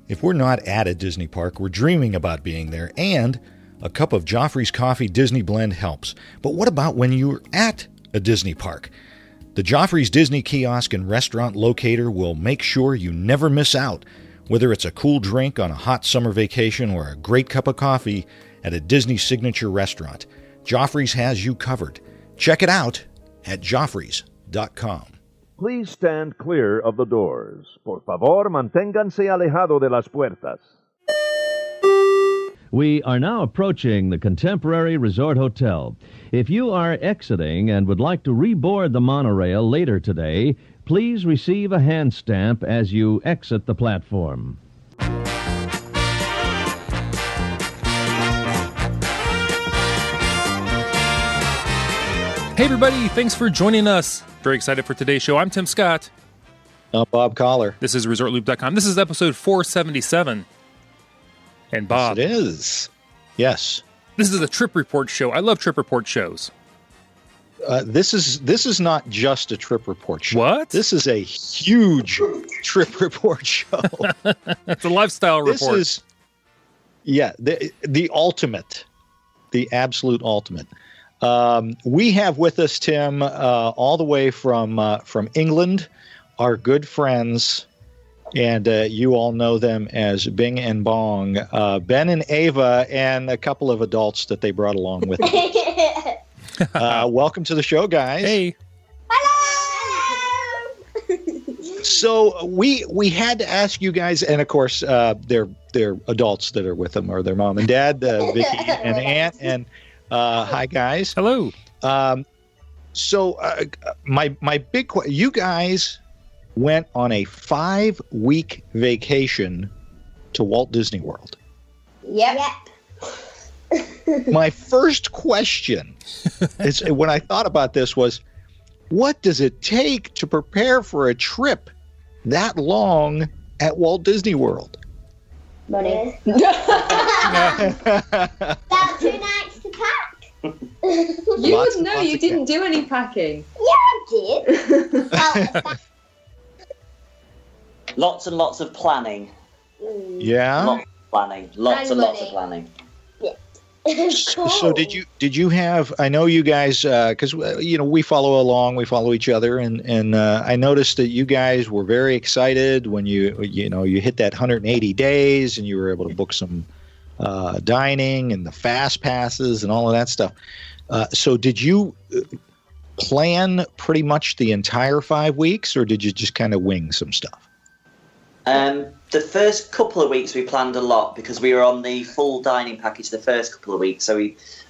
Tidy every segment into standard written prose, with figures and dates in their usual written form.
If we're not at a Disney park, we're dreaming about being there, and a cup of Joffrey's Coffee Disney Blend helps. But what about when you're at a Disney park? The Joffrey's Disney Kiosk and Restaurant Locator will make sure you never miss out. Whether it's a cool drink on a hot summer vacation or a great cup of coffee at a Disney signature restaurant, Joffrey's has you covered. Check it out at joffreys.com. Please stand clear of the doors. Por favor, manténganse alejado de las puertas. We are now approaching the Contemporary Resort Hotel. If you are exiting and would like to reboard the monorail later today, please receive a hand stamp as you exit the platform. Hey everybody, thanks for joining us. Very excited for today's show. I'm Tim Scott. I'm Bob Collar. This is ResortLoop.com. This is episode 477. And Bob. Yes, it is. Yes. This is a trip report show. I love trip report shows. This is not just a trip report show. What? This is a huge trip report show. It's a lifestyle report. This is, the ultimate, the absolute ultimate. We have with us, Tim, all the way from England, our good friends, and you all know them as Bing and Bong, Ben and Ava, and a couple of adults that they brought along with them. Welcome to the show, guys. Hey. Hello! So we had to ask you guys, and of course, they're adults that are with them, or their mom and dad, Vicky and Aunt, and hi, guys. Hello. So my big question, you guys went on a 5-week vacation to Walt Disney World. Yep. My first question is, when I thought about this, was, what does it take to prepare for a trip that long at Walt Disney World? Money. About 2 nights to pack. You would know. You didn't do any packing. Yeah, I did. Lots and lots of planning. Yeah. Lots of planning. Lots and lots of planning. So did you have, I know you guys, because we follow along, we follow each other, and I noticed that you guys were very excited when you hit that 180 days and you were able to book some dining and the fast passes and all of that stuff. So did you plan pretty much the entire 5 weeks, or did you just kind of wing some stuff? The first couple of weeks we planned a lot because we were on the full dining package the first couple of weeks. So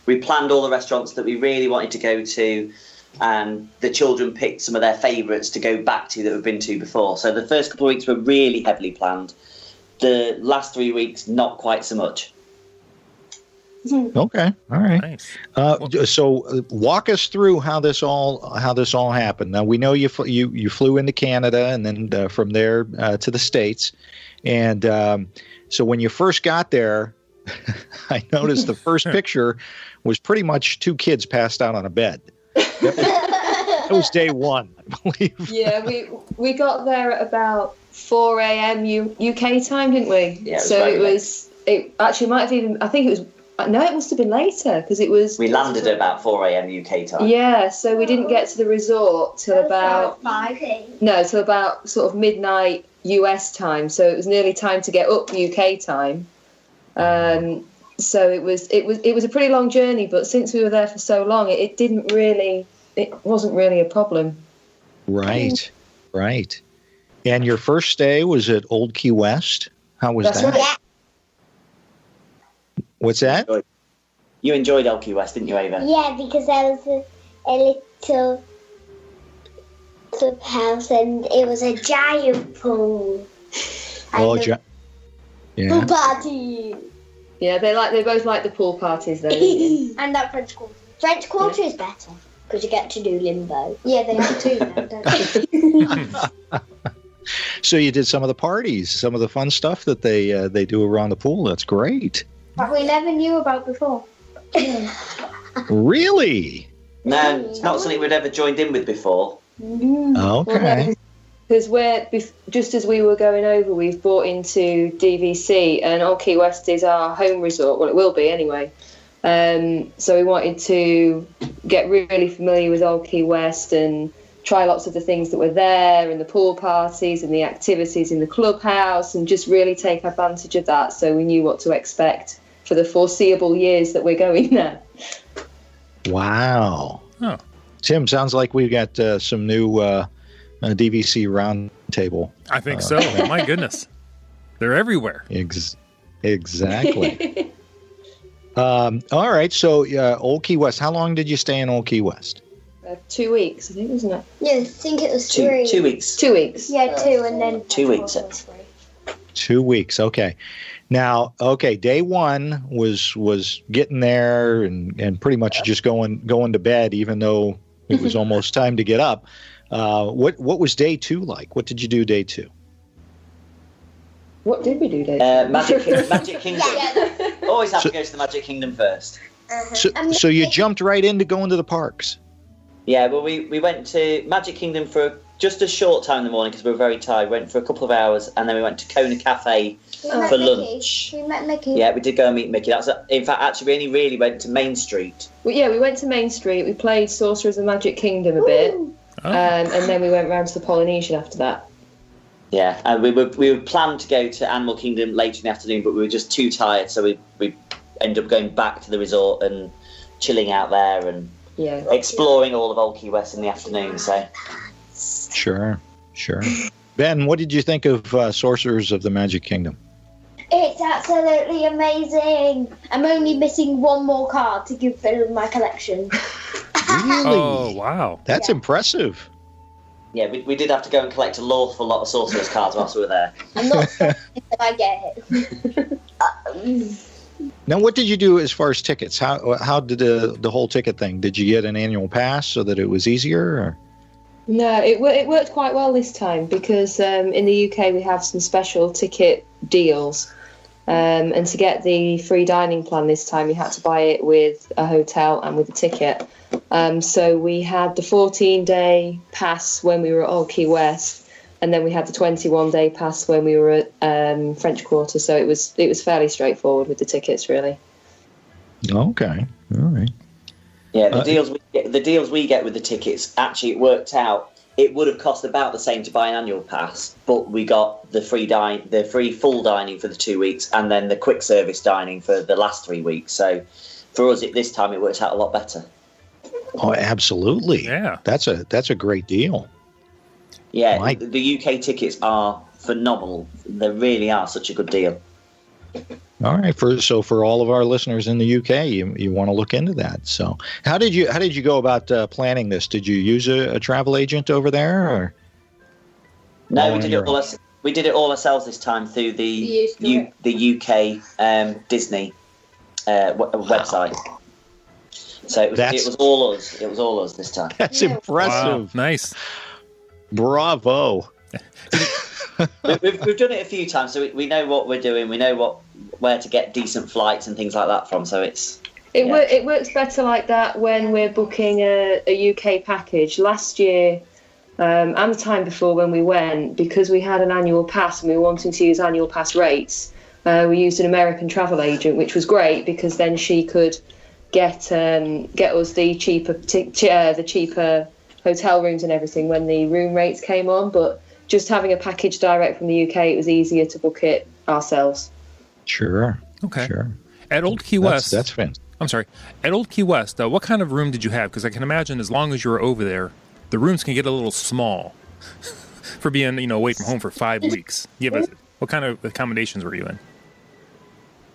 we planned all the restaurants that we really wanted to go to, and the children picked some of their favourites to go back to that we've been to before. So the first couple of weeks were really heavily planned. The last 3 weeks, not quite so much. Okay, all right. Nice. So walk us through how this all happened. Now we know you flew into Canada and then from there to the States, and so when you first got there, I noticed the first picture was pretty much 2 kids passed out on a bed. That was day one, I believe. Yeah, we got there at about 4 a.m. UK time, didn't we? Yeah. It actually might have even. I think it was. No, it must have been later because it was. We landed at about 4 a.m. UK time. Yeah, so we didn't get to the resort till about 5. No, till about sort of midnight US time. So it was nearly time to get up UK time. So it was a pretty long journey, but since we were there for so long, it wasn't really a problem. Right. And your first stay was at Old Key West. How was that? Yeah. What's that? You enjoyed Old Key West, didn't you, Ava? Yeah, because there was a little clubhouse and it was a giant pool. Pool Pool party. Yeah, they both like the pool parties though. And that French Quarter. French Quarter is better because you get to do limbo. Yeah, they have two now, don't they? So you did some of the parties, some of the fun stuff that they do around the pool. That's great. That we never knew about before. Really? No, it's not something we'd ever joined in with before. Okay. Because just as we were going over, we've bought into DVC, and Old Key West is our home resort. Well, it will be anyway. So we wanted to get really familiar with Old Key West and try lots of the things that were there, and the pool parties and the activities in the clubhouse, and just really take advantage of that, so we knew what to expect for the foreseeable years that we're going there. Wow. Oh. Tim, sounds like we've got some new DVC round table. I think so. My goodness. They're everywhere. Exactly. All right. So Old Key West, how long did you stay in Old Key West? 2 weeks, I think, wasn't it? Yeah, I think it was 3. 2 weeks. 2 weeks. Yeah, 2, and then 2 weeks. 2 weeks. Okay. Now, day one was getting there and pretty much just going to bed, even though it was almost time to get up. What was day 2 like? What did you do day 2? What did we do day 2? Magic Kingdom. Yeah. Always have to go to the Magic Kingdom first. So you jumped right into going to the parks. Yeah, well, we went to Magic Kingdom for just a short time in the morning because we were very tired. We went for a couple of hours, and then we went to Kona Cafe for lunch. We met Mickey. Yeah, we did go and meet Mickey. In fact, actually, we only really went to Main Street. Well, yeah, we went to Main Street. We played Sorcerers of the Magic Kingdom a bit, and then we went round to the Polynesian after that. Yeah, and we were planned to go to Animal Kingdom later in the afternoon, but we were just too tired, so we ended up going back to the resort and chilling out there and exploring all of Old Key West in the afternoon. So. Sure. Ben, what did you think of Sorcerers of the Magic Kingdom? It's absolutely amazing. I'm only missing one more card to fill in my collection. Really? Oh, wow. That's impressive. Yeah, we did have to go and collect a lawful lot of Sorcerer's cards whilst we were there. I'm not certain if I get it. Now, what did you do as far as tickets? How did the whole ticket thing? Did you get an annual pass so that it was easier? Or? No, it worked quite well this time because in the UK we have some special ticket deals. And to get the free dining plan this time, you had to buy it with a hotel and with a ticket. So we had the 14-day pass when we were at Old Key West, and then we had the 21-day pass when we were at French Quarter. So it was fairly straightforward with the tickets, really. Okay, all right. Yeah, the deals we get with the tickets, actually it worked out. It would have cost about the same to buy an annual pass, but we got the free full dining for the 2 weeks, and then the quick service dining for the last 3 weeks. So for us, this time it worked out a lot better. Oh, absolutely. Yeah, that's a great deal. Yeah, the UK tickets are phenomenal. They really are such a good deal. All right, for all of our listeners in the UK, you want to look into that. So, how did you go about planning this? Did you use a travel agent over there, or? No, we did it all ourselves this time through the UK Disney website. So it was all us. It was all us this time. That's impressive. Wow, nice. Bravo. We've done it a few times, so we know what we're doing. We know where to get decent flights and things like that from. So it works better like that when we're booking a UK package. Last year and the time before when we went, because we had an annual pass and we were wanting to use annual pass rates, we used an American travel agent, which was great because then she could get us the cheaper hotel rooms and everything when the room rates came on. But just having a package direct from the UK, it was easier to book it ourselves. Sure. Okay. Sure. At Old Key West. That's fantastic. I'm sorry. At Old Key West, what kind of room did you have? Because I can imagine as long as you were over there, the rooms can get a little small for being, away from home for 5 weeks. What kind of accommodations were you in?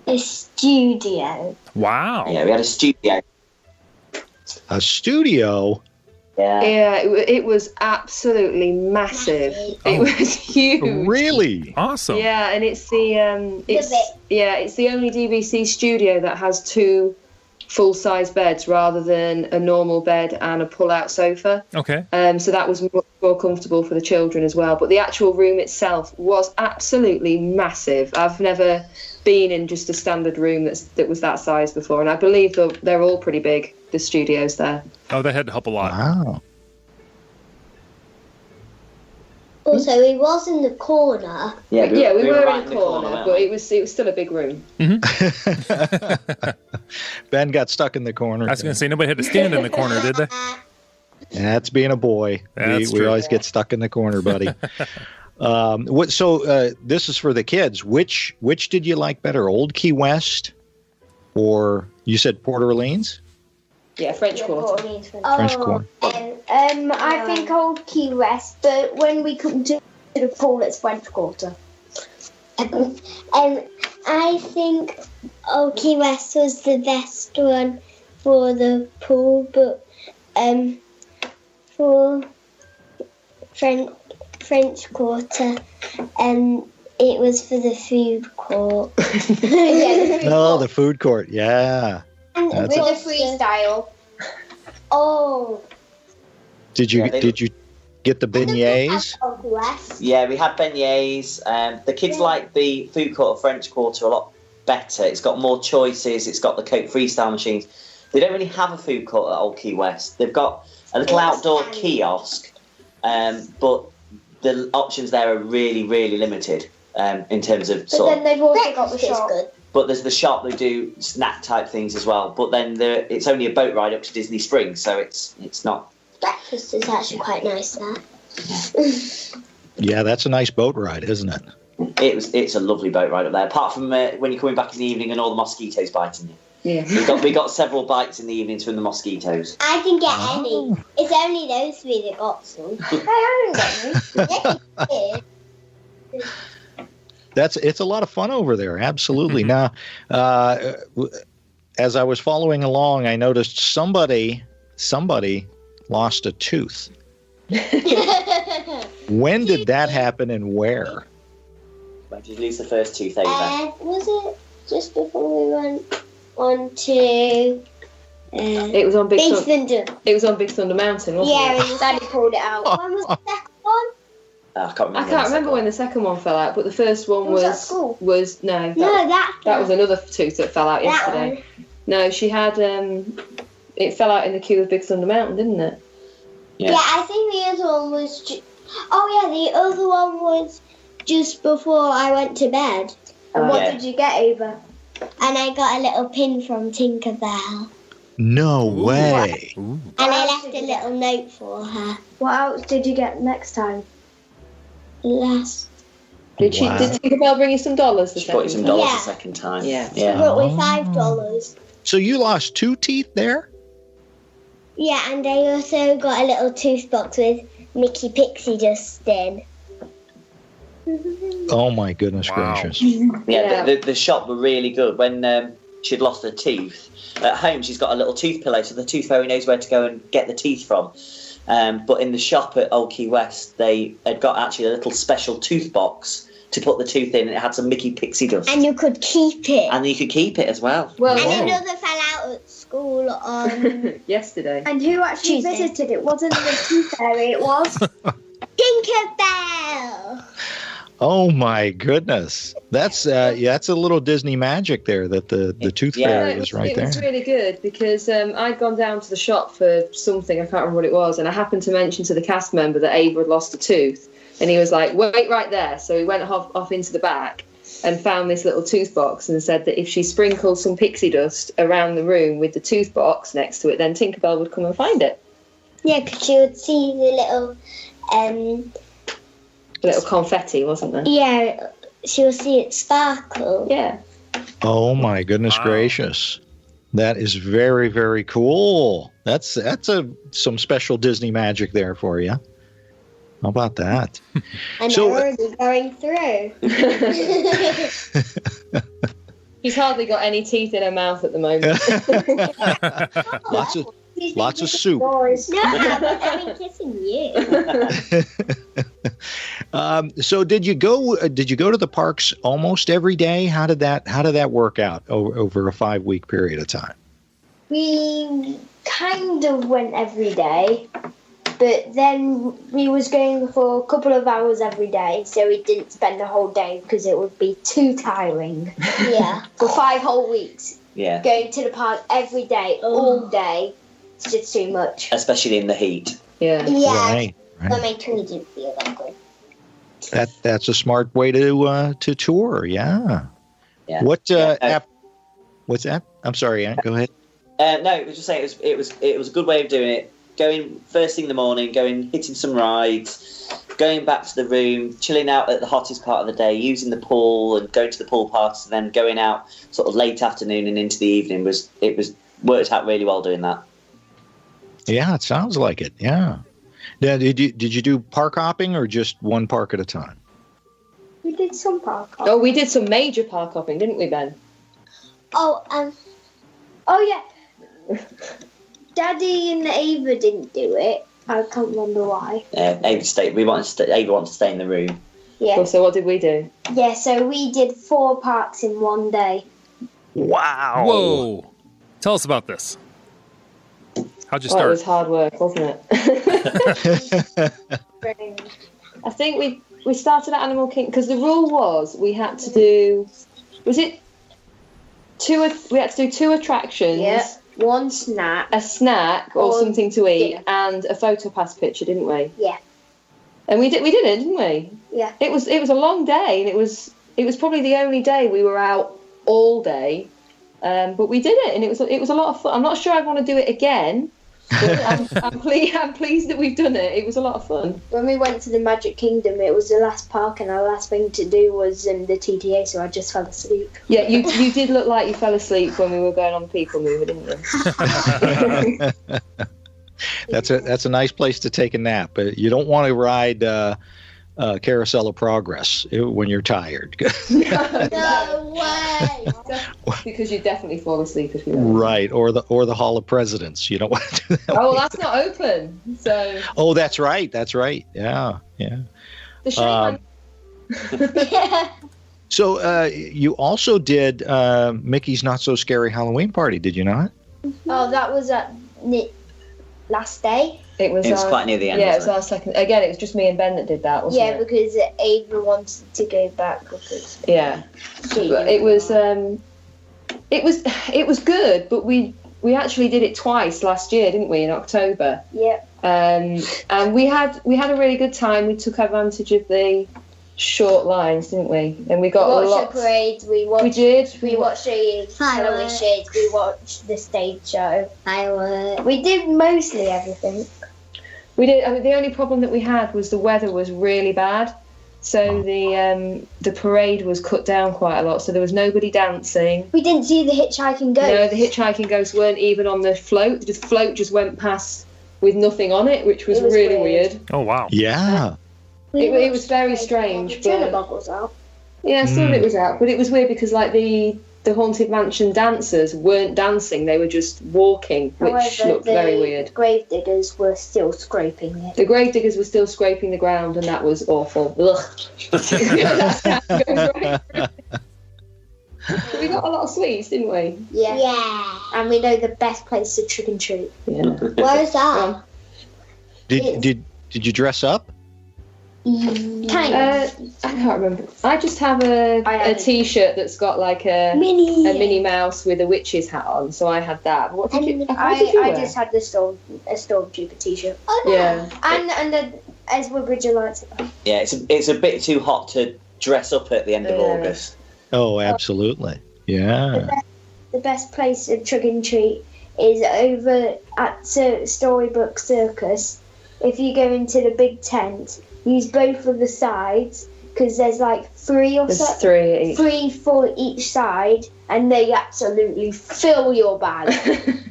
A studio. Wow. Yeah, we had a studio. A studio? Yeah, it was absolutely massive. It was huge. Really? Awesome. Yeah, and it's the only DVC studio that has 2 full-size beds rather than a normal bed and a pull-out sofa. Okay. So that was more comfortable for the children as well. But the actual room itself was absolutely massive. I've never been in just a standard room that was that size before, and I believe they're all pretty big, the studios there. Oh, that had to help a lot. Wow. Also, he was in the corner. Yeah, we were right in the corner, weren't but we? it was still a big room. Ben got stuck in the corner. I was going to say, nobody had to stand in the corner, did they? That's being a boy. That's we true. always get stuck in the corner, buddy. This is for the kids. Which did you like better, Old Key West, or you said Port Orleans? Yeah, French Quarter. French Quarter. I think Old Key West, but when we come to the pool, it's French Quarter. I think Old Key West was the best one for the pool, but for French Quarter, it was for the food court. The food court. Yeah. And That's with the freestyle. Oh. Did you get the beignets? Yeah, we had beignets. The kids like the food court or French Quarter a lot better. It's got more choices. It's got the Coke freestyle machines. They don't really have a food court at Old Key West. They've got a little outdoor kiosk, but the options there are really, really limited in terms of sort of. Then they've also got the shop. But there's the shop. They do snack type things as well. But then it's only a boat ride up to Disney Springs, so it's not. Breakfast is actually quite nice there. Yeah, that's a nice boat ride, isn't it? It's a lovely boat ride up there. Apart from when you're coming back in the evening and all the mosquitoes biting you. Yeah. We got several bites in the evenings from the mosquitoes. I didn't get any. It's only those three that got some. I didn't get any. It's a lot of fun over there. Absolutely. Now, as I was following along, I noticed somebody lost a tooth. When did that happen and where? When did you lose the first tooth, Ava? Was it just before we went on to? It was on Big Thunder. It was on Big Thunder Mountain, wasn't it? Yeah, and Daddy pulled it out. When was the second one? I can't remember when the second one fell out, but the first one Was that school? that was another tooth that fell out yesterday. No, she had it fell out in the queue of Big Thunder Mountain, didn't it? Yeah, I think the other one was. The other one was just before I went to bed. And what did you get, Ava? And I got a little pin from Tinkerbell. No way. And I left a little note for her. What else did you get next time? Did Tinkerbell bring you some dollars the She second brought you some time? dollars the second time. Yeah. She brought me $5. So you lost 2 teeth there? Yeah, and I also got a little tooth box with Mickey Pixie dust in. Oh my goodness gracious. Yeah, the shop were really good. When she'd lost her teeth, at home she's got a little tooth pillow, so the tooth fairy knows where to go and get the teeth from. But in the shop at Old Key West, they had got actually a little special tooth box to put the tooth in, and it had some Mickey Pixie dust. And you could keep it. And you could keep it as well. And another fell out at school on yesterday. And who actually visited? It wasn't the tooth fairy, it was Tinkerbell. Oh my goodness. That's that's a little Disney magic there that the tooth fairy is right there. It was really good because I'd gone down to the shop for something, I can't remember what it was, and I happened to mention to the cast member that Ava had lost a tooth, and he was like, wait right there. So he went off into the back and found this little tooth box and said that if she sprinkled some pixie dust around the room with the tooth box next to it, then Tinkerbell would come and find it. Yeah, because she would see the little confetti, wasn't there? Yeah, she will see it sparkle. Yeah. Oh my goodness gracious. That is very, very cool. That's some special Disney magic there for you. How about that? And they're already going through. She's hardly got any teeth in her mouth at the moment. Lots of soup. No, I've been kissing you. So did you go to the parks almost every day? How did that work out over a 5-week period of time? We kind of went every day, but then we was going for a couple of hours every day, so we didn't spend the whole day because it would be too tiring. Yeah, for 5 whole weeks. Yeah. Going to the park every day, all day. It's just too much. Especially in the heat. Yeah. Yeah. Right. But my tummy didn't feel that good. That's a smart way to tour. Yeah. Yeah. What app? What's that? I'm sorry, Ann. Go ahead. No, it was just saying it was a good way of doing it. Going first thing in the morning, hitting some rides, going back to the room, chilling out at the hottest part of the day, using the pool and going to the pool parties, and then going out sort of late afternoon and into the evening worked out really well doing that. Yeah, it sounds like it. Yeah. Now, did you do park hopping or just one park at a time? We did some park hopping. Oh, we did some major park hopping, didn't we, Ben? Oh yeah. Daddy and Ava didn't do it. I can't remember why. Ava wanted to stay in the room. Yeah. Oh, so what did we do? Yeah, so we did 4 parks in one day. Wow. Whoa. Tell us about this. How'd you Well, start? it was hard work, wasn't it? I think we started at Animal Kingdom because the rule was we had to do. Was it two? We had to do 2 attractions. Yeah. 1 snack. A snack or something to eat, yeah. and a photo pass picture, didn't we? Yeah. And we did it, didn't we? Yeah. It was a long day, and it was probably the only day we were out all day. But we did it, and it was a lot of fun. I'm not sure I'd want to do it again, but I'm pleased that we've done it. It was a lot of fun. When we went to the Magic Kingdom, it was the last park, and our last thing to do was the TTA, so I just fell asleep. Yeah, you did look like you fell asleep when we were going on the People Mover, didn't you? That's a nice place to take a nap, but you don't want to ride Carousel of Progress when you're tired. No way! Because you definitely fall asleep if you don't. Right, or the Hall of Presidents. You don't want to do that. Oh, well, that's not open. So. Oh, that's right. Yeah. The shame. So you also did Mickey's Not So Scary Halloween Party, did you not? Oh, that was at last day. It was quite near the end. Yeah, it was our second. Again, it was just me and Ben that did that, wasn't it? Yeah, because Ava wanted to go back because. Yeah, but it was good, but we actually did it twice last year, didn't we? In October. Yeah. And we had a really good time. We took advantage of the short lines, didn't we? And we got watched a lot. the parades. We watched the Halloween shades. We watched the stage show. We did mostly everything. We did. I mean, the only problem that we had was the weather was really bad, so the parade was cut down quite a lot. So there was nobody dancing. We didn't see the hitchhiking ghost. No, the hitchhiking ghosts weren't even on the float. The float just went past with nothing on it, which was really weird. Oh wow! Yeah. It was very strange. The was out. Yeah, some of it was out, but it was weird because like the Haunted Mansion dancers weren't dancing; they were just walking, which looked very weird. The gravediggers were still scraping it. The gravediggers were still scraping the ground, and that was awful. Ugh. We got a lot of sweets, didn't we? Yeah. And we know the best place to trick and treat. Yeah. Where is that? Did you dress up? I can't remember. I just have a T-shirt that's got like a Minnie Mouse with a witch's hat on, so I had that. What did you? I just had a Stormtrooper T-shirt. Oh, no. Yeah. And the Ezra Bridger lights. Yeah, it's a bit too hot to dress up at the end of August. Oh, absolutely. Yeah. The best place to trick and treat is over at Storybook Circus. If you go into the big tent, use both of the sides because there's like 3 or so. 3 for each side, and they absolutely fill your bag.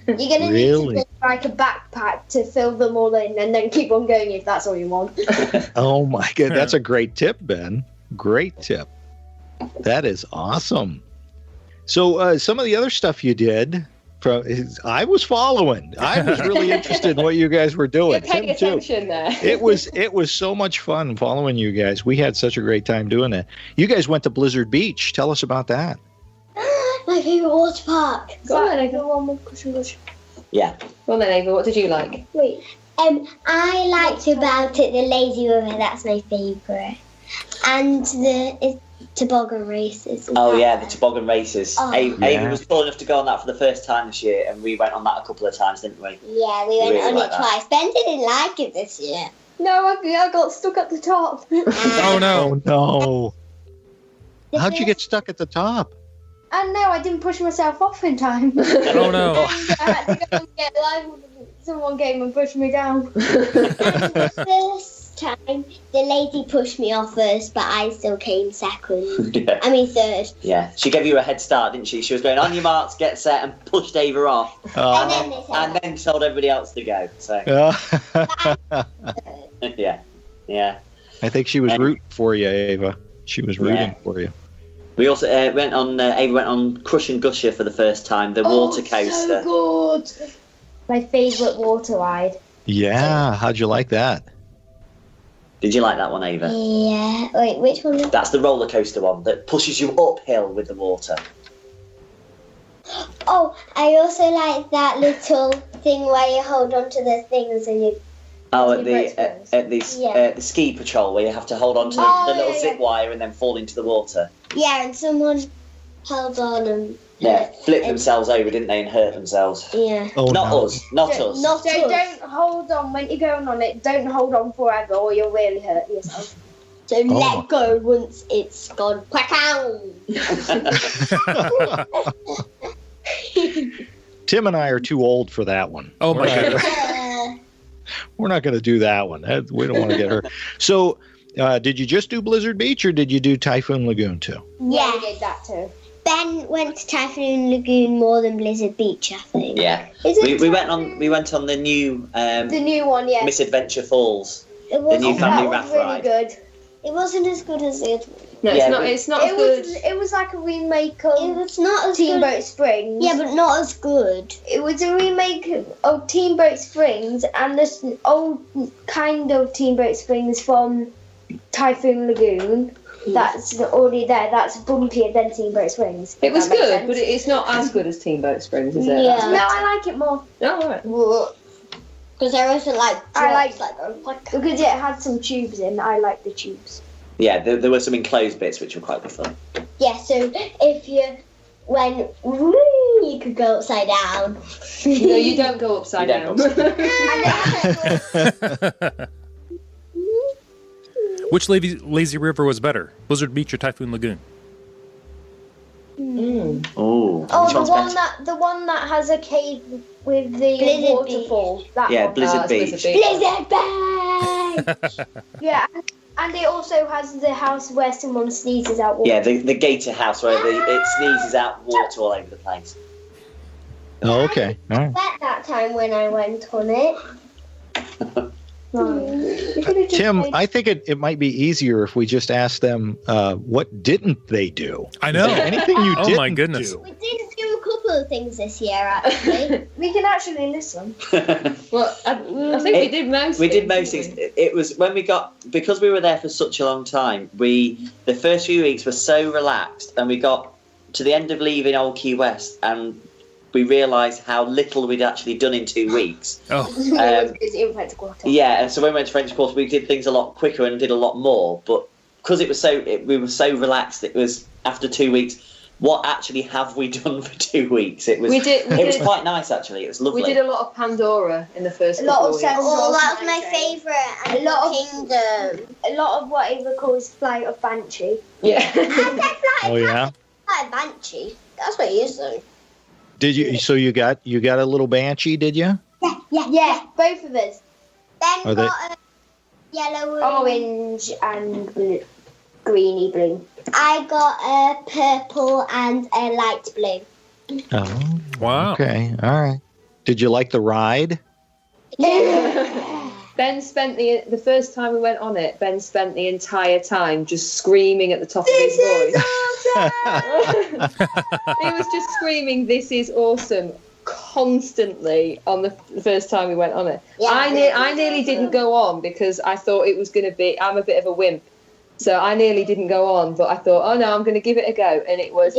You're gonna need to take like a backpack to fill them all in, and then keep on going if that's all you want. Oh my God, that's a great tip, Ben. Great tip. That is awesome. So some of the other stuff you did. I was following. I was really interested in what you guys were doing. You're paying attention there. It was so much fun following you guys. We had such a great time doing that. You guys went to Blizzard Beach. Tell us about that. My favorite water park. Go on, Ava. The one with cushion. Yeah. Well then, Ava, what did you like? Wait. I liked about it the lazy river. That's my favourite, and the toboggan races. Oh yeah, the toboggan races. Ava was cool enough to go on that for the first time this year, and we went on that a couple of times, didn't we? Yeah, we went really on like it twice. Ben didn't like it this year. No, I got stuck at the top. Oh no! Oh no! How'd you get stuck at the top? And no, I didn't push myself off in time. Oh no! I had to go and get someone came and pushed me down. First time, the lady pushed me off first, but I still came second. Yeah. I mean third. Yeah, she gave you a head start, didn't she? She was going on your marks, get set, and pushed Ava off, and then told everybody else to go. So yeah. I think she was rooting for you, Ava. She was rooting for you. We also Ava went on Crush and Gusher for the first time, the water coaster. So good. My favourite water ride. Yeah, how'd you like that? Did you like that one, Ava? Yeah. Wait, which one? That's the roller coaster one that pushes you uphill with the water. Oh, I also like that little thing where you hold on to the things and you. Oh, at the ski patrol where you have to hold on to the little zip wire and then fall into the water. Yeah, and someone held on and. Flipped themselves over, didn't they, and hurt themselves? Yeah. Oh, Not us. So don't hold on when you're going on it. Don't hold on forever, or you'll really hurt yourself. So let go once it's gone. Tim and I are too old for that one. Oh my goodness! We're not going to do that one. We don't want to get hurt. So, did you just do Blizzard Beach, or did you do Typhoon Lagoon too? Yeah, we did that too. Ben went to Typhoon Lagoon more than Blizzard Beach, I think. Yeah. We went on the new one, yeah. Misadventure Falls. It The new family that raft was really ride. good. It wasn't as good as the other one. No, it's not as good. It was like a remake of It was not as good. Steamboat Springs. Yeah, but not as good. It was a remake of Steamboat Springs and this old kind of Steamboat Springs from Typhoon Lagoon. That's already there. That's bumpier than Steamboat Springs. It was good, but it's not as good as Steamboat Springs, is it? Yeah. No, I like it more. Oh, all right. Because there wasn't Because it had some tubes in. I like the tubes. Yeah, there were some enclosed bits which were quite good fun. Yeah, so if you went, you could go upside down. No, you don't go upside down. Which lazy river was better, Blizzard Beach or Typhoon Lagoon? Oh, the one that has a cave with the Blizzard waterfall. Blizzard Beach. Blizzard Beach! Yeah, and it also has the house where someone sneezes out water. Yeah, the gator house where it sneezes out water all over the place. Oh, okay. All right. At that time when I went on it. Tim, I think it might be easier if we just ask them what didn't they do. I know. Anything you didn't my goodness. do. We did do a couple of things this year, actually. We can actually listen. Well, I think we did most. We did most things. It was when because we were there for such a long time. The first few weeks were so relaxed, and we got to the end of leaving Old Key West, and we realised how little we'd actually done in 2 weeks. Oh. In French Quarter. Yeah, and so when we went to French Quarter, we did things a lot quicker and did a lot more. But because we were so relaxed, it was after 2 weeks. What actually have we done for 2 weeks? It was. We did quite nice actually. It was lovely. We did a lot of Pandora in the first couple of weeks. Oh, that was my favourite. And A lot of Kingdom. A lot of what Ava calls Flight of Banshee. Yeah. Oh yeah. Flight of Banshee. That's what you said. Did you? So you got a little banshee? Did you? Yeah, both of us. Ben got a yellow and Orange and greeny blue. I got a purple and a light blue. Oh. Wow. Okay. All right. Did you like the ride? Ben spent the first time we went on it. Ben spent the entire time just screaming at the top of his voice. He was just screaming, "This is awesome!" constantly on the first time we went on it. Yeah, I nearly didn't go on because I thought it was going to be. I'm a bit of a wimp, so I nearly didn't go on. But I thought, oh no, I'm going to give it a go, and it was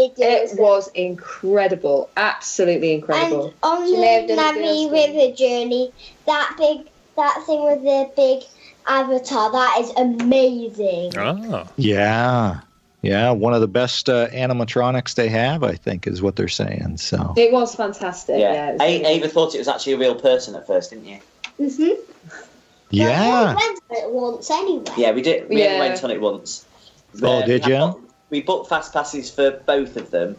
incredible, absolutely incredible. And on the Nami River journey, that thing with the big avatar, that is amazing. Oh. Yeah. Yeah, one of the best animatronics they have, I think, is what they're saying. So It was fantastic. Yeah, Ava thought it was actually a real person at first, didn't you? Mm-hmm. Yeah. We went on it once anyway. Yeah, we did. We only Yeah. went on it once. Oh, did you? We booked fast passes for both of them,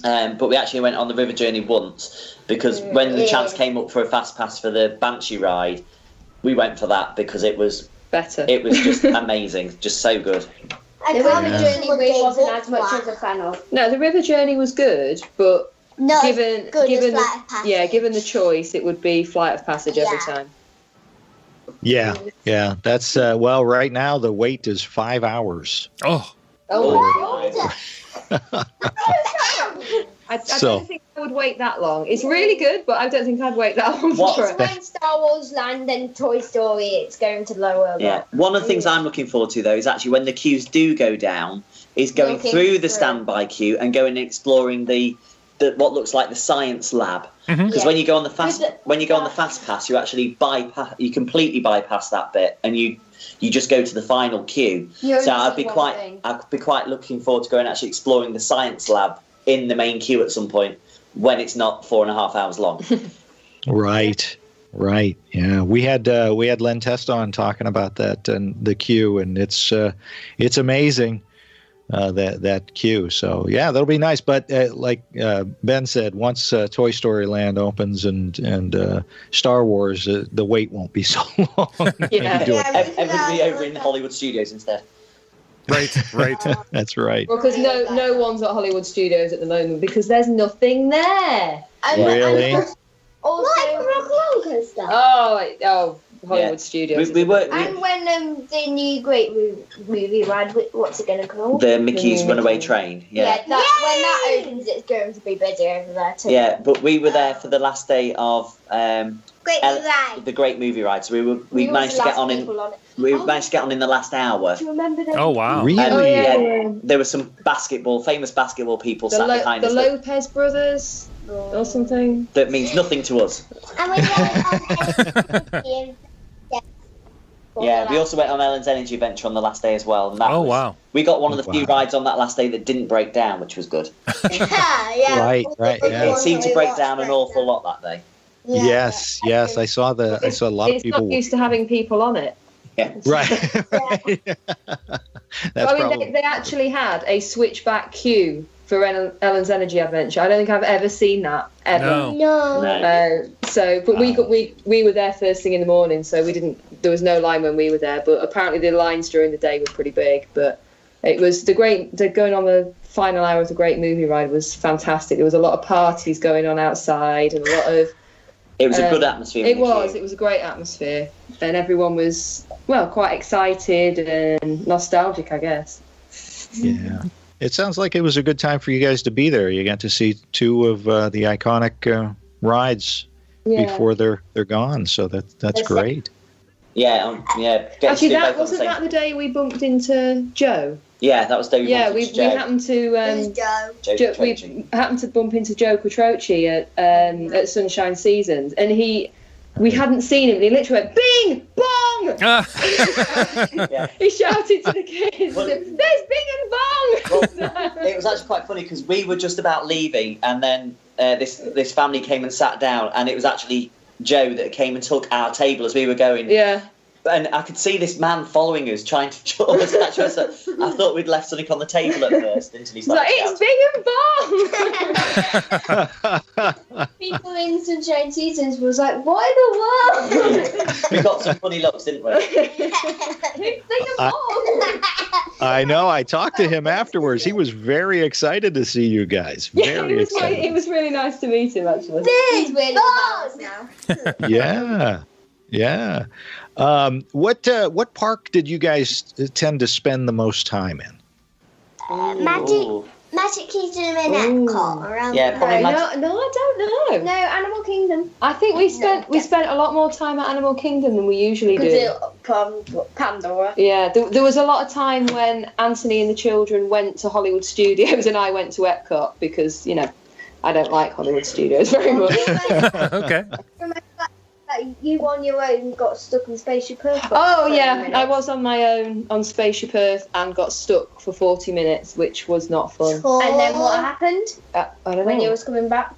but we actually went on the river journey once because when the chance came up for a fast pass for the Banshee ride, we went for that because it was Better. It was just amazing, just so good. The river journey we wasn't as much as a fan of. No, the river journey was good, but Not given as good given as Flight of Passage. yeah, given the choice, it would be Flight of Passage every Yeah. time. Yeah. That's well. Right now the wait is 5 hours. Oh, Oh, I So- don't think I would wait that long. It's really good, but I don't think I'd wait that long What? for it. When Star Wars Land and Toy Story, it's going to lower. Yeah. One of the things I'm looking forward to though is actually when the queues do go down, is going Looking through the through. standby queue and going and exploring the what looks like the science lab. Because when you go on the fast pass, you actually completely bypass that bit, and you just go to the final queue. So I'd be quite looking forward to going and actually exploring the science lab in the main queue at some point when it's not 4.5 hours long. Right. Yeah, we had Len Test on talking about that and the queue, and it's amazing that queue. So yeah, that'll be nice. But like Ben said, once Toy Story Land opens and Star Wars, the wait won't be so long. Yeah. Everybody over in Hollywood Studios instead. right. That's right. Well, because no one's at Hollywood Studios at the moment because there's nothing there. Really? Also, Like roller coaster. Oh, Hollywood Yeah. Studios. We were and when the new great movie ride, what's it going to call? the Mickey's Runaway Train. Yeah. When that opens, it's going to be busy over there too. Yeah, but we were there for the last day of Great ride. the Great Movie Ride. So we managed to get on in. We managed to get on in the last hour. Do you remember that? Oh, wow. Really? And, yeah, there were some famous basketball people sat behind the us. Lopez brothers or something. That means nothing to us. And we went on Yeah, we also went on Ellen's Energy Adventure on the last day as well. And that Oh, was- wow. We got one of the few rides on that last day that didn't break down, which was good. yeah. Right, yeah. It seemed to break down an awful lot that day. Yeah. Yes. I saw a lot of It's people. not used to having people on it. Yeah. Right. That's I mean, probably. they actually had a switchback queue for Ellen's Energy Adventure. I don't think I've ever seen that ever. No. No. No. But we were there first thing in the morning, so there was no line when we were there. But apparently the lines during the day were pretty big. But it was going on the final hour of the Great Movie Ride was fantastic. There was a lot of parties going on outside and a lot of. It was a good atmosphere. It was a great atmosphere, and everyone was quite excited and nostalgic, I guess. Yeah. It sounds like it was a good time for you guys to be there. You got to see two of the iconic rides before they're gone, so that's great. Yeah. Actually, wasn't that the day we bumped into Joe? Yeah, that was the day we bumped we into Joe. happened to Joe Quattrocchi. we happened to bump into Joe Quattrocchi at Sunshine Seasons, and we hadn't seen him, and he literally went Bing Bong. Yeah. He shouted to the kids, Well- "There's Bing and Bong!" Well, it was actually quite funny because we were just about leaving, and then this family came and sat down, and it was actually Joe that came and took our table as we were going. Yeah. And I could see this man folling us, trying to almost catch us. I thought we'd left something on the table at first until he He's like, started "It's shouting. Bing and Bong!" People in Sunshine Seasons was like, why the world? We got some funny looks, didn't we? It's Bing and Bong. I know. I talked to him afterwards. He was very excited to see you guys. Very excited. It was really nice to meet him, actually. He's really embarrassed now. Yeah. What park did you guys tend to spend the most time in? Magic Kingdom and Epcot around Yeah, probably there. Magic. No, I don't know. No, Animal Kingdom. I think we spent a lot more time at Animal Kingdom than we usually do. Pandora. Yeah, there was a lot of time when Anthony and the children went to Hollywood Studios and I went to Epcot because, I don't like Hollywood Studios very much. Okay. Remember that you on your own got stuck in Spaceship Earth? Oh, yeah, I was on my own on Spaceship Earth and got stuck for 40 minutes, which was not fun. And then what happened I don't know. when you was coming back?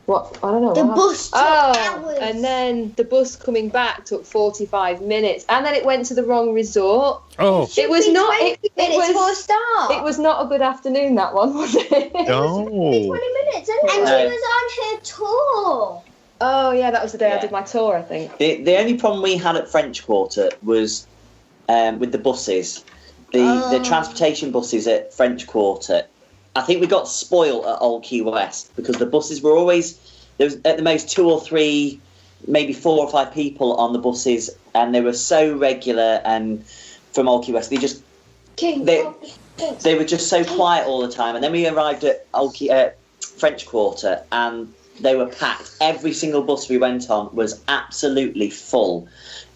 What? I don't know. The what bus took hours. And then the bus coming back took 45 minutes, and then it went to the wrong resort. Oh, It was not. It minutes for a was. start. It was not a good afternoon, that one, was it? No. 20 minutes, and And No. she was on her tour. Oh yeah, that was the day I Yeah. did my tour, I think. The only problem we had at French Quarter was with the buses. The transportation buses at French Quarter. I think we got spoilt at Old Key West because the buses were always, there was at the most 2 or 3, maybe 4 or 5 people on the buses, and they were so regular. And from Old Key West, they were just so quiet all the time. And then we arrived at French Quarter, and they were packed. Every single bus we went on was absolutely full,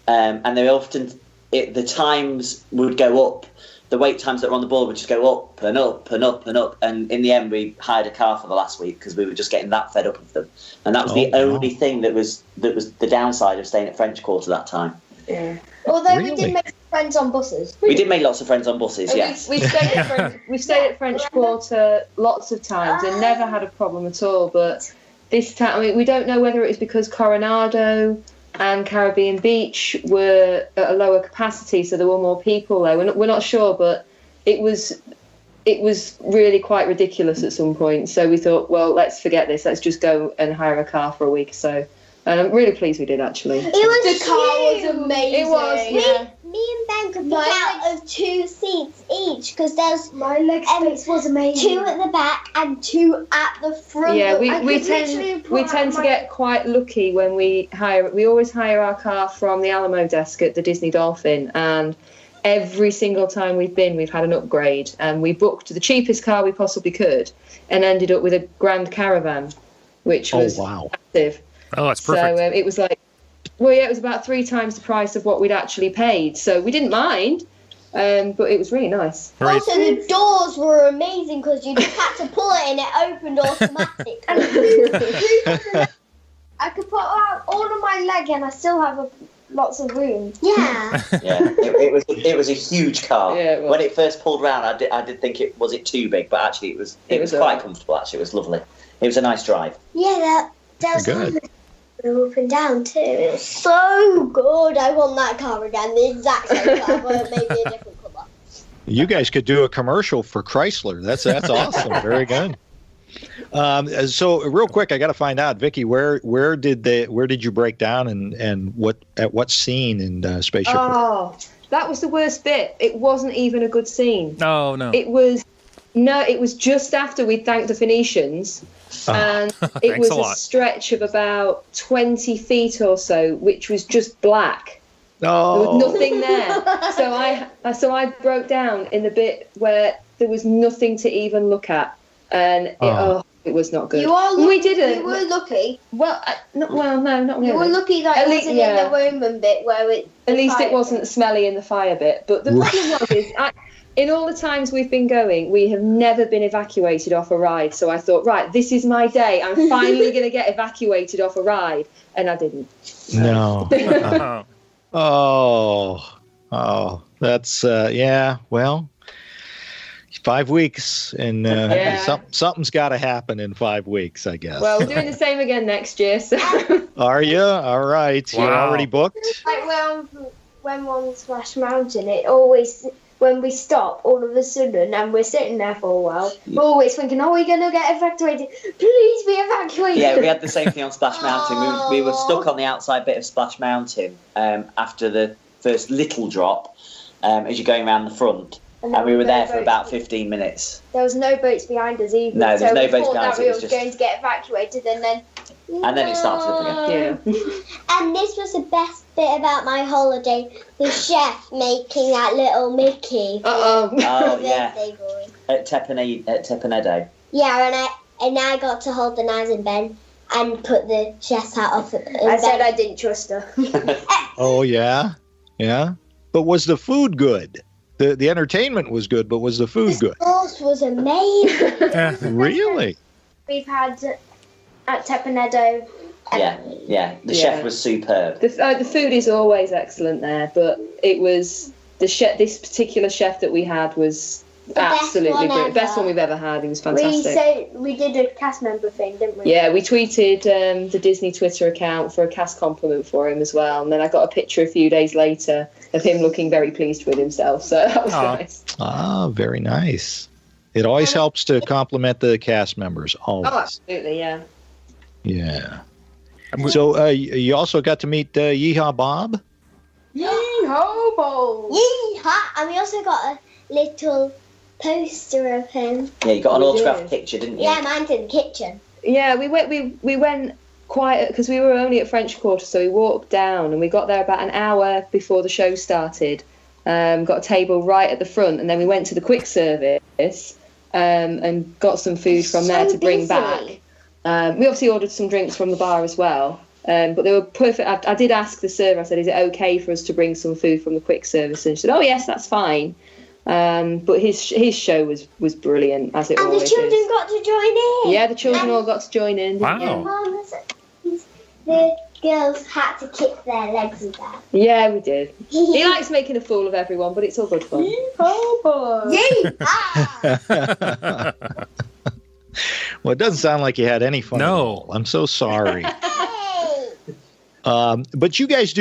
and they often the times would go up. The wait times that were on the board would just go up and up and up and up. And in the end, we hired a car for the last week because we were just getting that fed up of them. And that was the only thing that was the downside of staying at French Quarter that time. Yeah. Although we Really? did make friends on buses. We did make lots of friends on buses, yes. We stayed at French Quarter lots of times and never had a problem at all. But this time, I mean, we don't know whether it was because Coronado and Caribbean Beach were at a lower capacity, so there were more people there. We're not sure, but it was really quite ridiculous at some point. So we thought, well, let's forget this. Let's just go and hire a car for a week or so. And I'm really pleased we did, actually. It was The car was amazing. It was, yeah. Me and Ben could pick out of 2 seats each because there's My leg space was amazing. 2 at the back and 2 at the front. Yeah, I we could literally put tend out to my- get quite lucky when we hire. We always hire our car from the Alamo desk at the Disney Dolphin, and every single time we've been, we've had an upgrade, and we booked the cheapest car we possibly could, and ended up with a Grand Caravan, which was massive. oh, that's perfect. So it was like, well, yeah, it was about 3 times the price of what we'd actually paid. So we didn't mind, but it was really nice. Right. Also, the doors were amazing because you just had to pull it and it opened automatically. I could put out all of my leg and I still have lots of room. Yeah. Yeah, it was a huge car. Yeah, it was. When it first pulled round, I did think it was too big, but actually it was quite alright. comfortable. Actually, it was lovely. It was a nice drive. Yeah, that was Good. up and down too. It was so good. I want that car again, the exact same car, but maybe a different colour. You guys could do a commercial for Chrysler. That's awesome. Very good. So real quick, I got to find out, Vicky, where did you break down and at what scene in Spaceship? Oh, that was the worst bit. It wasn't even a good scene. Oh, no. It was just after we thanked the Phoenicians, and it Thanks was a a lot. stretch of about 20 feet or so, which was just black. There Oh, was nothing there. So I broke down in the bit where there was nothing to even look at, and it was not good. You are we didn't. You were lucky. No, not really. You were lucky that At it least- wasn't yeah. in the Roman bit where it. At least it wasn't smelly in the fire bit. But the problem was, in all the times we've been going, we have never been evacuated off a ride. So I thought, right, this is my day. I'm finally going to get evacuated off a ride. And I didn't. no. Oh. Oh, that's well, 5 weeks, and something's got to happen in 5 weeks, I guess. Well, we're doing the same again next year. So Are you? All right. You're Wow. already booked? Like when we're on Splash Mountain, it always, when we stop all of a sudden and we're sitting there for a while, we're always thinking, are we going to get evacuated? Please be evacuated. Yeah, we had the same thing on Splash Mountain. We were stuck on the outside bit of Splash Mountain after the first little drop as you're going around the front. And we were there for about 15 minutes. There was no boats behind us either. No, there's so no we boats thought behind that us, we it were was just- going to get evacuated, and then. And then it started up again. yeah. And this was the best bit about my holiday, the chef making that little Mickey. Uh-oh. Oh, the yeah. birthday boy. At Tepanedo. Yeah, and I got to hold the knives in Ben and put the chef's hat off. I said I didn't trust her. Oh, yeah? Yeah? But was the food good? The entertainment was good, but was the food good? The sauce was amazing. Really? We've had at Tepanedo. Yeah. The chef was superb. The food is always excellent there, but it was this particular chef that we had was Absolutely, best one best ever. one we've ever had. It was fantastic. We did a cast member thing, didn't we? Yeah, we tweeted the Disney Twitter account for a cast compliment for him as well, and then I got a picture a few days later of him looking very pleased with himself. So that was nice. Ah, very nice. It always helps to compliment the cast members. Always. Oh, absolutely, yeah. Yeah. So you also got to meet Yeehaw Bob? Yeehaw, Bob! Yeehaw! And we also got a little poster of him. Yeah, you got an We autographed did. picture, didn't you? Yeah, mine's in the kitchen. Yeah, we went quite because we were only at French Quarter, so we walked down and we got there about an hour before the show started. Got a table right at the front, and then we went to the quick service and got some food from there to bring back. We obviously ordered some drinks from the bar as well, but they were perfect. I did ask the server, I said, is it okay for us to bring some food from the quick service? And she said, oh yes, that's fine. But his show was brilliant, as it And always the children is. got to join in. Yeah, the children all got to join in. didn't they? Wow. The girls had to kick their legs about. Yeah, we did. He likes making a fool of everyone, but it's all good fun. Well, it doesn't sound like you had any fun. No. At all. I'm so sorry. But you guys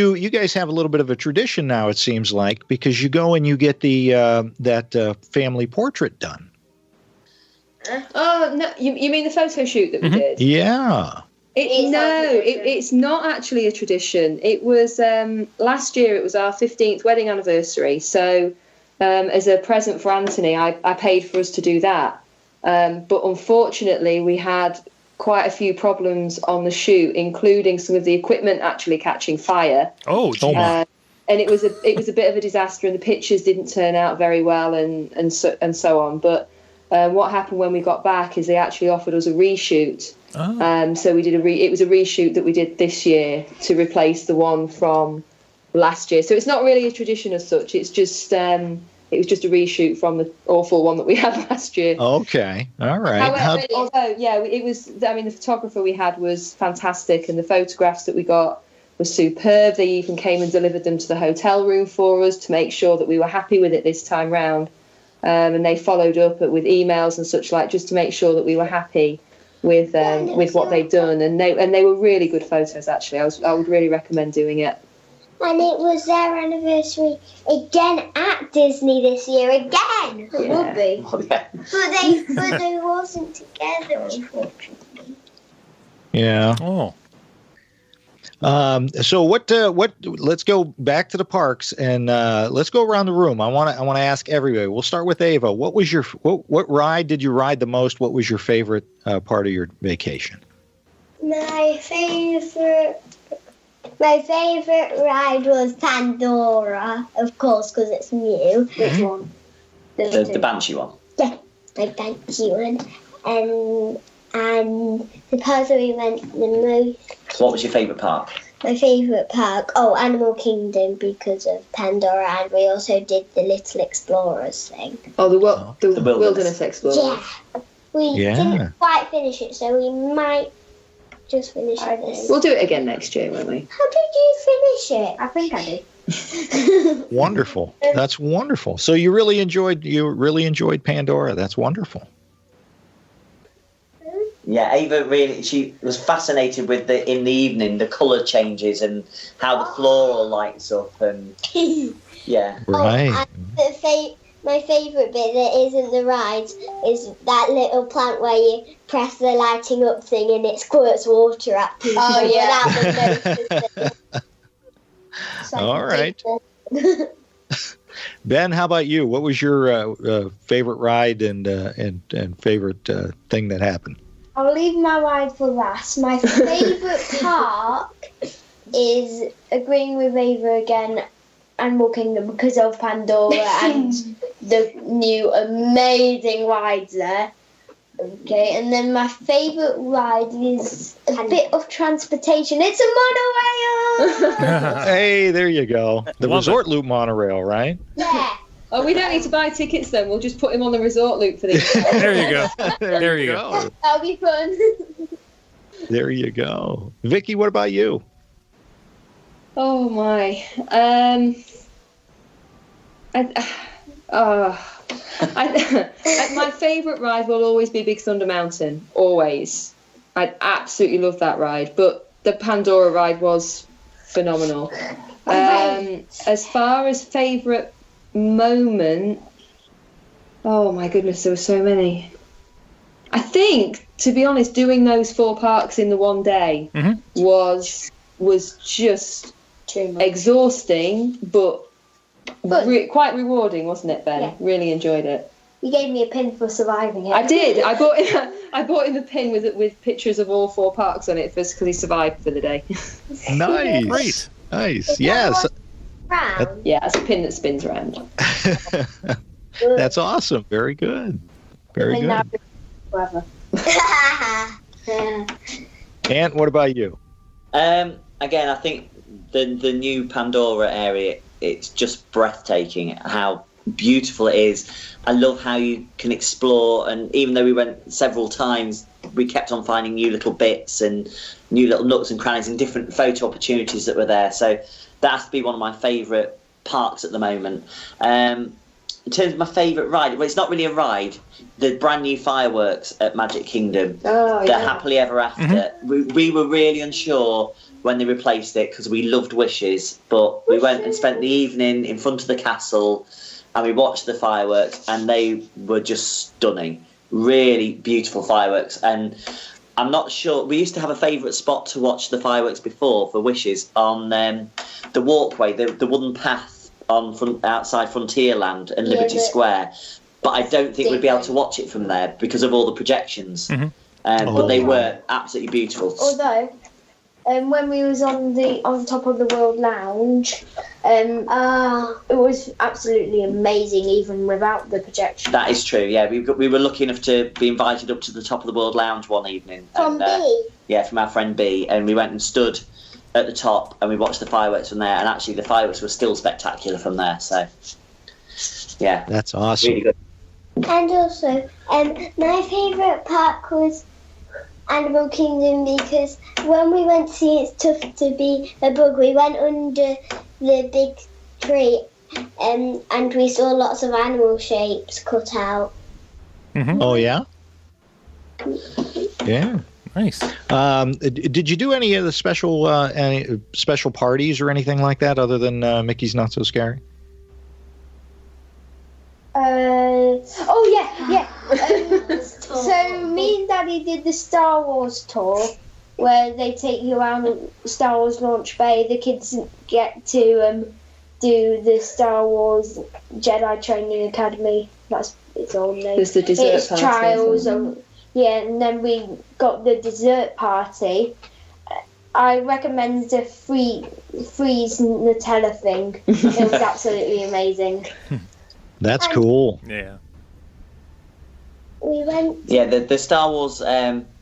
have a little bit of a tradition now, it seems like, because you go and you get the that family portrait done. Oh, no, you mean the photo shoot that we did? Yeah. It's not actually a tradition. It was last year. It was our 15th wedding anniversary. So, as a present for Anthony, I paid for us to do that. But unfortunately, we had quite a few problems on the shoot, including some of the equipment actually catching fire. Oh, gee. my. And it was a bit of a disaster, and the pictures didn't turn out very well, and so on. But what happened when we got back is they actually offered us a reshoot. Oh. So we did it was a reshoot that we did this year to replace the one from last year. So it's not really a tradition as such. It's just it was just a reshoot from the awful one that we had last year. Okay. All right. However, although it was. I mean, the photographer we had was fantastic, and the photographs that we got were superb. They even came and delivered them to the hotel room for us to make sure that we were happy with it this time round. And they followed up with emails and such like, just to make sure that we were happy with what they'd done. And they were really good photos. Actually, I would really recommend doing it. And it was their anniversary again at Disney this year again. It would be. Oh, yeah. But they wasn't together, unfortunately. Yeah. Oh. So what? Let's go back to the parks and let's go around the room. I want to ask everybody. We'll start with Ava. What was your what ride did you ride the most? What was your favorite part of your vacation? My favorite ride was Pandora, of course, because it's new. Which one? The Banshee one. Yeah, like thank you. And the park that we went the most. What was your favourite park? My favourite park, Animal Kingdom, because of Pandora, and we also did the Little Explorers thing. Oh, the Wilderness. Wilderness Explorer. Yeah, we didn't quite finish it, so we might just finish it this. We'll do it again next year, won't we? How did you finish it? I think I did. Wonderful. That's wonderful. So you really enjoyed Pandora. That's wonderful. Yeah, Ava she was fascinated with in the evening the colour changes and how the floor all lights up and yeah. Right. And my favourite bit that isn't the rides is that little plant where you press the lighting up thing and it squirts water at people. All right. Ben, how about you? What was your favorite ride and favorite thing that happened? I'll leave my ride for last. My favourite park is agreeing with Ava again, Animal Kingdom, because of Pandora and the new amazing rides there. Okay, and then my favourite ride is a bit of transportation. It's a monorail! Hey, there you go. The Love Resort Loop monorail, right? Yeah. Oh, we don't need to buy tickets then. We'll just put him on the Resort Loop for these. There you go. There you go. That'll be fun. There you go. Vicky, what about you? Oh my. My favourite ride will always be Big Thunder Mountain. Always. I absolutely love that ride. But the Pandora ride was phenomenal. As far as favourite moment, oh my goodness, there were so many. I think, to be honest, doing those 4 parks in the one day was just exhausting, but quite rewarding, wasn't it, Ben? Yeah. Really enjoyed it. You gave me a pin for surviving it. I did. I bought him the pin with pictures of all 4 parks on it because he survived for the day. Nice. Great. Nice. Yes. Yeah, it's a pin that spins around. That's awesome. Very good. Very good. Ant, what about you? Again, I think the new Pandora area, it's just breathtaking how beautiful it is. I love how you can explore, and even though we went several times, we kept on finding new little bits and new little nooks and crannies and different photo opportunities that were there. So that has to be one of my favourite parks at the moment. In terms of my favourite ride, well, it's not really a ride. The brand new fireworks at Magic Kingdom, the Happily Ever After. We were really unsure when they replaced it because we loved Wishes, but we went and spent the evening in front of the castle and we watched the fireworks, and they were just stunning. Really beautiful fireworks. And I'm not sure, we used to have a favourite spot to watch the fireworks before for Wishes on the walkway, the wooden path outside Frontierland and Liberty Square. But I don't think we'd be able to watch it from there because of all the projections. But they were absolutely beautiful. Although, when we was on top of the World Lounge, it was absolutely amazing even without the projection. That is true. Yeah, we were lucky enough to be invited up to the top of the World Lounge one evening. From B. Yeah, from our friend B, and we went and stood at the top and we watched the fireworks from there. And actually, the fireworks were still spectacular from there. So, yeah, that's awesome. Really good. And also, my favourite park was Animal Kingdom because when we went to see It's Tough to Be a Bug, we went under the big tree and we saw lots of animal shapes cut out. Oh, yeah? Yeah. Nice. Did you do any of the special parties or anything like that other than Mickey's Not So Scary? So me and Daddy did the Star Wars tour, where they take you around Star Wars Launch Bay. The kids get to do the Star Wars Jedi Training Academy. That's its old name. There's the dessert party. Trials. And then we got the dessert party. I recommend the freeze Nutella thing. It was absolutely amazing. That's cool. Yeah. We went. Yeah, the Star Wars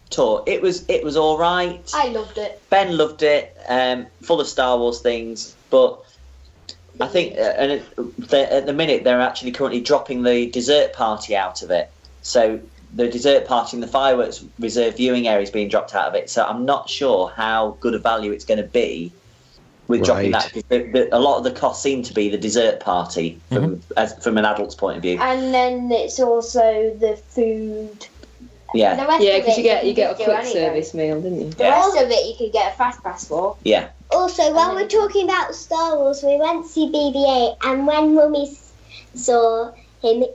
tour. It was all right. I loved it. Ben loved it. Full of Star Wars things, but I think at the minute they're actually currently dropping the dessert party out of it. So the dessert party and the fireworks reserved viewing area is being dropped out of it. So I'm not sure how good a value it's going to be with dropping that. A lot of the costs seem to be the dessert party from an adult's point of view. And then it's also the food. Yeah. Because you get a quick service meal, didn't you? The rest of it you could get a fast pass for. Yeah. Also, while we're talking about Star Wars, we went to see BB-8, and when Mummy saw him,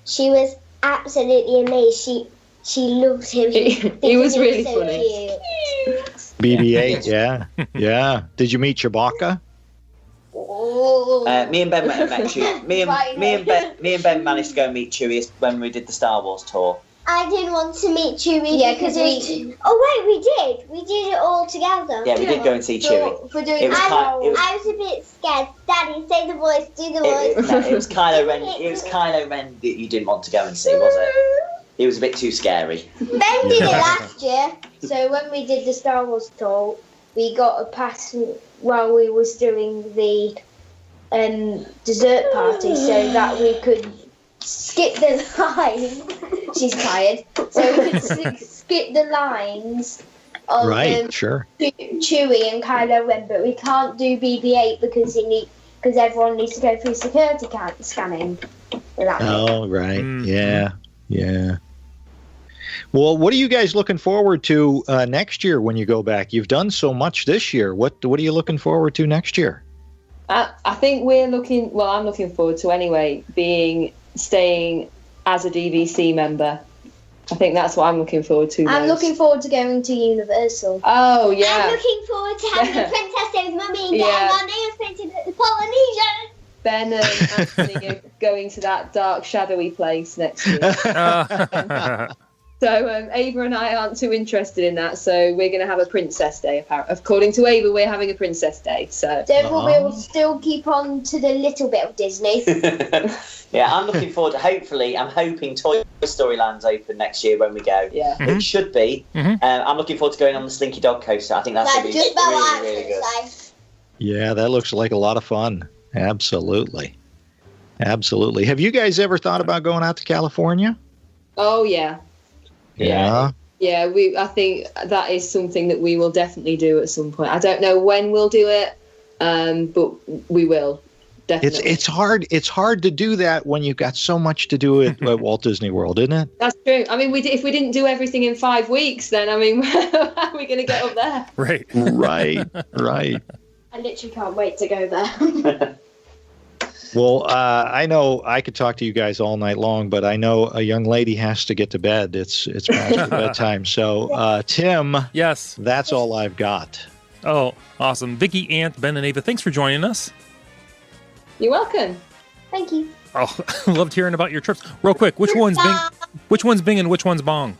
she was absolutely amazed. She loved him. He was really so funny. Cute. BB-8, yeah. Did you meet Chewbacca? Me and Ben met Chewie. Me and Ben managed to go and meet Chewie when we did the Star Wars tour. I didn't want to meet Chewie because we. Oh wait, we did. We did it all together. Yeah, we did go and see Chewie. For doing I was a bit scared. Daddy, say the voice. Do the voice. It was Kylo Ren. It was Kylo Ren that you didn't want to go and see, was it? It was a bit too scary. Ben did it last year. So when we did the Star Wars tour, we got a pass while we was doing the dessert party, so that we could skip the line. She's tired. So we could skip the lines of Chewie and Kylo Ren, but we can't do BB-8 because everyone needs to go through security scanning. Oh, right. Yeah. Well, what are you guys looking forward to next year when you go back? You've done so much this year. What are you looking forward to next year? I think I'm looking forward to anyway, staying as a DVC member. I think that's what I'm looking forward to. I'm looking forward to going to Universal. Oh, yeah. I'm looking forward to having a Princess Day with Mummy and getting our nails painted at the Polynesian. Ben and Anthony are going to that dark, shadowy place next year. So Ava and I aren't too interested in that, so we're going to have a Princess Day. According to Ava, we're having a Princess Day. So we'll still keep on to the little bit of Disney. Yeah, I'm looking forward to, I'm hoping Toy Story Land's open next year when we go. Yeah. It should be. I'm looking forward to going on the Slinky Dog Coaster. I think that's going to be just about really, really good. Yeah, that looks like a lot of fun. Absolutely. Have you guys ever thought about going out to California? Oh, yeah. Yeah. Yeah, I think that is something that we will definitely do at some point. I don't know when we'll do it, but we will. Definitely. It's hard to do that when you've got so much to do at Walt Disney World, isn't it? That's true. I mean, if we didn't do everything in 5 weeks, then how are we going to get up there? Right. I literally can't wait to go there. Well, I know I could talk to you guys all night long, but I know a young lady has to get to bed. It's past her bedtime. So, Tim, yes, that's all I've got. Oh, awesome. Vicky, Ant, Ben, and Ava, thanks for joining us. You're welcome. Thank you. Oh, loved hearing about your trips. Real quick, which one's Bing and which one's Bong?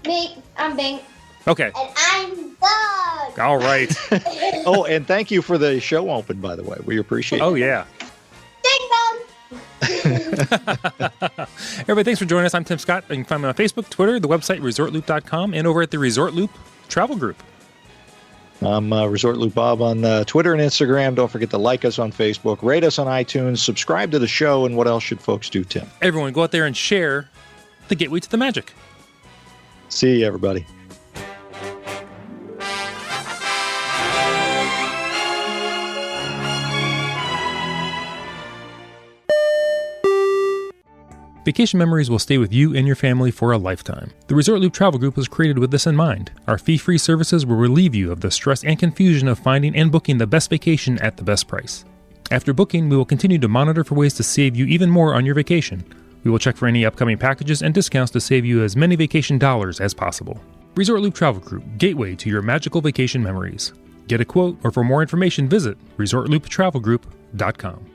Me, I'm Bing. Okay. And I'm Bong. All right. Oh, and thank you for the show open, by the way. We appreciate it. Oh, yeah. Ding dong. Everybody, thanks for joining us. I'm Tim Scott. You can find me on Facebook, Twitter, the website, ResortLoop.com, and over at the Resort Loop Travel Group. I'm Resort Loop Bob on Twitter and Instagram. Don't forget to like us on Facebook, rate us on iTunes, subscribe to the show, and what else should folks do, Tim? Everyone, go out there and share the gateway to the magic. See you, everybody. Vacation memories will stay with you and your family for a lifetime. The Resort Loop Travel Group was created with this in mind. Our fee-free services will relieve you of the stress and confusion of finding and booking the best vacation at the best price. After booking, we will continue to monitor for ways to save you even more on your vacation. We will check for any upcoming packages and discounts to save you as many vacation dollars as possible. Resort Loop Travel Group, gateway to your magical vacation memories. Get a quote, or for more information, visit ResortLoopTravelGroup.com.